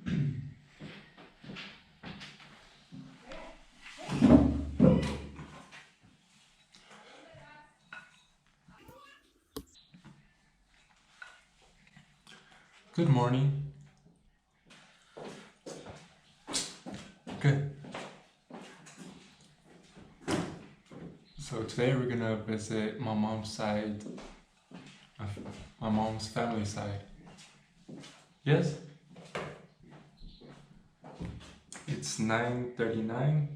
Good morning. Good. So today we're gonna visit my mom's side, my mom's family side. Yes? It's 9:39.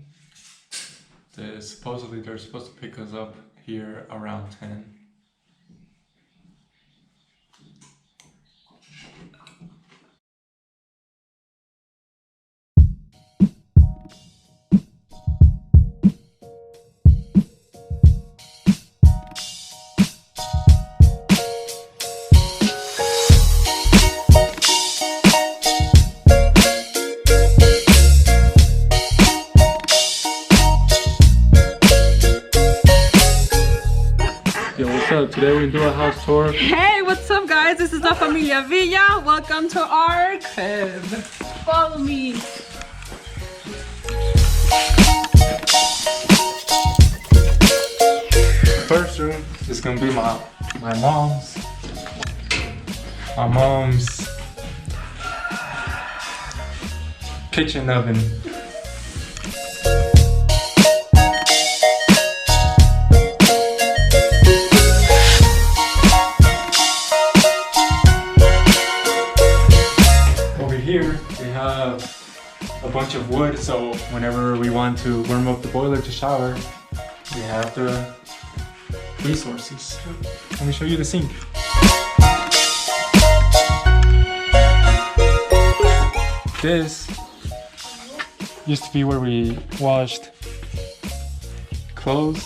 Supposedly they're supposed to pick us up here around 10. Yo, what's up? Today we're gonna do a house tour. Hey, what's up guys? This is La Familia Villa. Welcome to our crib. Follow me. First room is gonna be my mom's kitchen oven. Over here we have a bunch of wood, so whenever we want to warm up the boiler to shower, we have the resources. Let me show you the sink. This used to be where we washed clothes.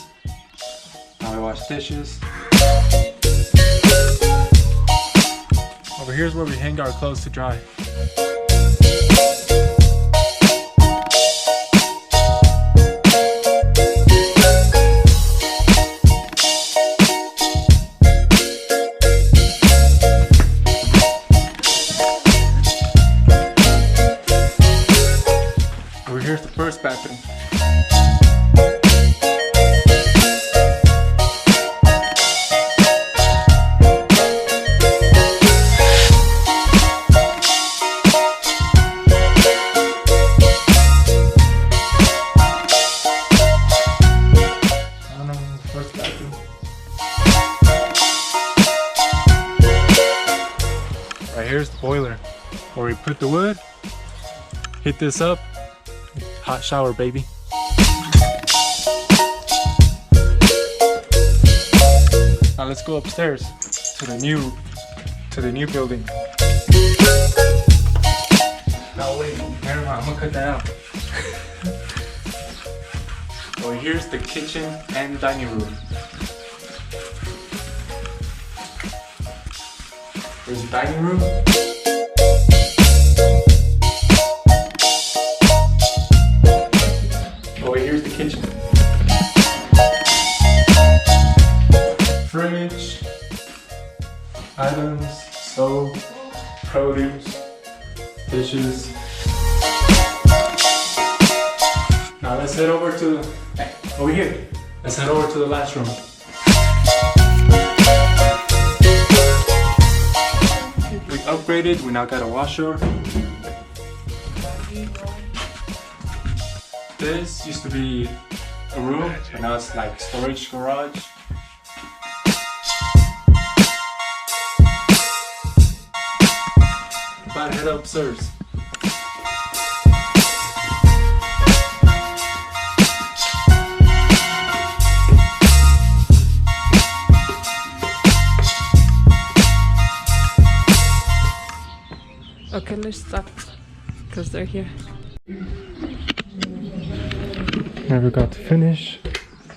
Now we wash dishes. Over here is where we hang our clothes to dry. Here's the first bathroom. First bathroom. Right here's the boiler where we put the wood, heat this up. Hot shower, baby. Now let's go upstairs to the new building. No wait, never mind, I'm gonna cut that out. So here's the kitchen and dining room. Here's the dining room. Here's the kitchen. Fridge, items, stove, produce, dishes. Now let's head over to over here. Let's head over to the last room. We upgraded. We now got a washer. This used to be a room, and now it's like storage garage. About to head upstairs. Okay, let's stop because they're here. Never got to finish,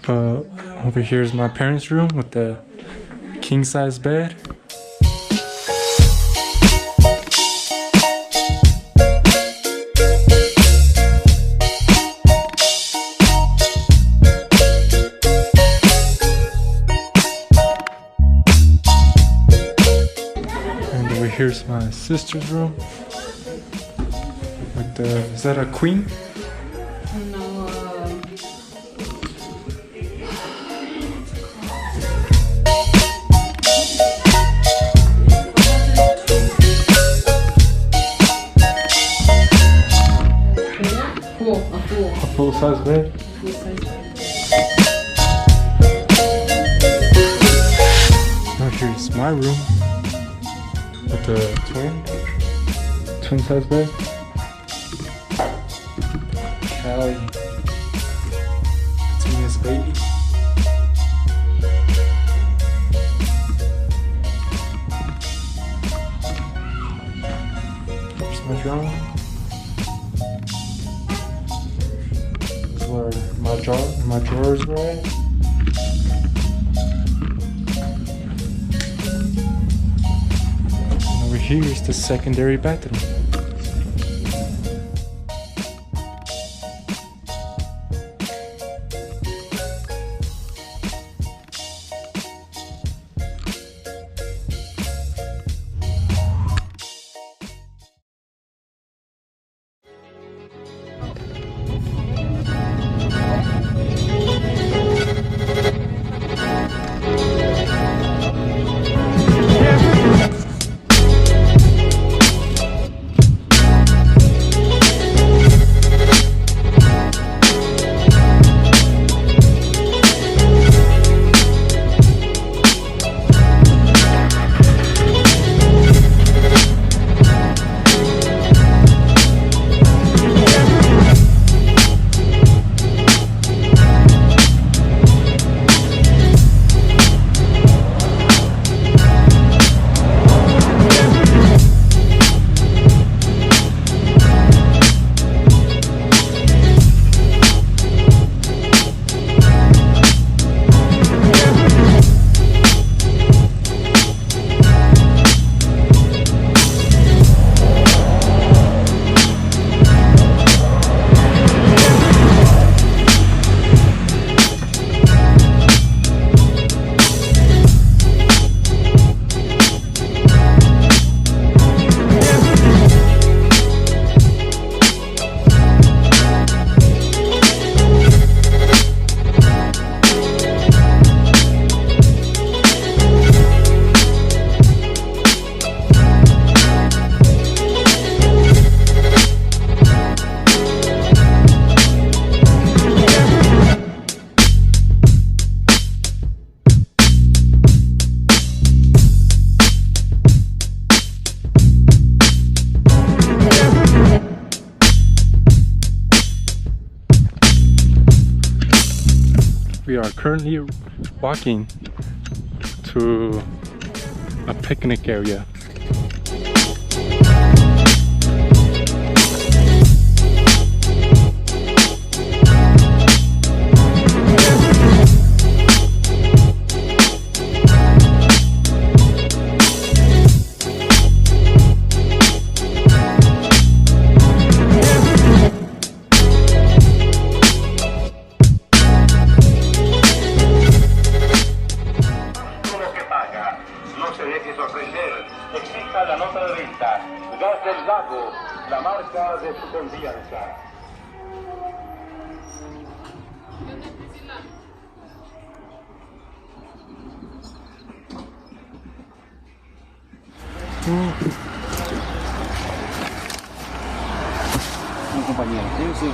but over here is my parents' room with the king-size bed. And over here's my sister's room. Is that a queen? No. A full-size bed? Now here's my room with the twin-size bed. Callie, Tina's baby. Here's my drawing. Where my drawers were at. And over here is the secondary bathroom. We are currently walking to a picnic area. Exista la nota de venta. Gas del Lago, la marca de su confianza. Una compañía, sí, sí.